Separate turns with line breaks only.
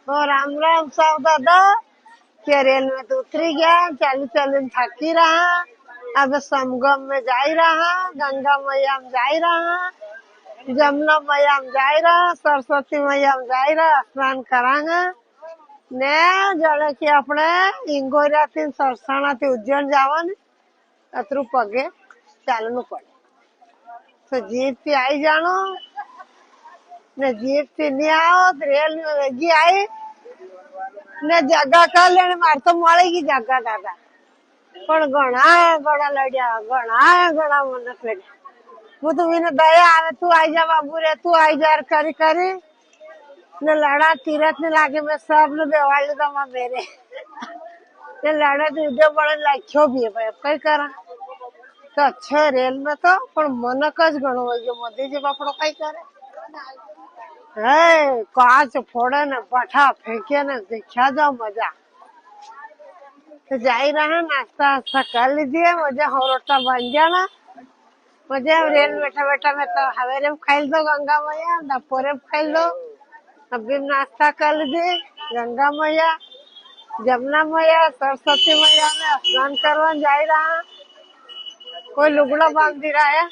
और राम राम साहब दादा के रेल में तो उतरी गया। चालू चालू थकी रहा। अब समगम में जा रहा, गंगा मैया में जा रहा, जमुना मैया में जा रहा, सरस्वती मैया में जा रहा, स्नान करांगा ने जड़े की अपने इंगोरिया थी सरसाणा थी उज्जैन जावन अतरू पगे चालू पड़े तो जीप थी आई जानो ने जीप थी नहीं आओ तो रेल में वेगी आई ने जगह कर लेने मार तो મળેગી જગા દાદા પણ ઘણા લડ્યા ઘણા મને પેડ્યા હું તો મને દયા આવે તું આઈ જા બાબુ રે તું આઈ જા કરી કરી ને લડા તીરથ ને લાગે મેં सब ने બેવાડી લીધા માં મેરે ને લડા તો ઉડે પડે લાખ્યો બી ભાઈ કઈ કરા તો અચ્છા રેલ में तो પણ મનક જ ઘણો હોય ગયો મોદી જે બાપડો કઈ કરે હે કાચ ફોડે ને પાઠા ફેંકે ને દેખ્યા જાઓ મજા तो जा ही रहा नाश्ता वास्ता कर लीजिए मजा हो रोटा बन जाना मजा रेल बैठा बैठा में तो हवेरे में खाई दो गंगा मैया दोपहरे में खाई लो अभी नाश्ता कर लीजिए गंगा मैया जमुना मैया सरस्वती मैया में स्नान करवा जा रहा कोई लुगड़ा बांध रहा है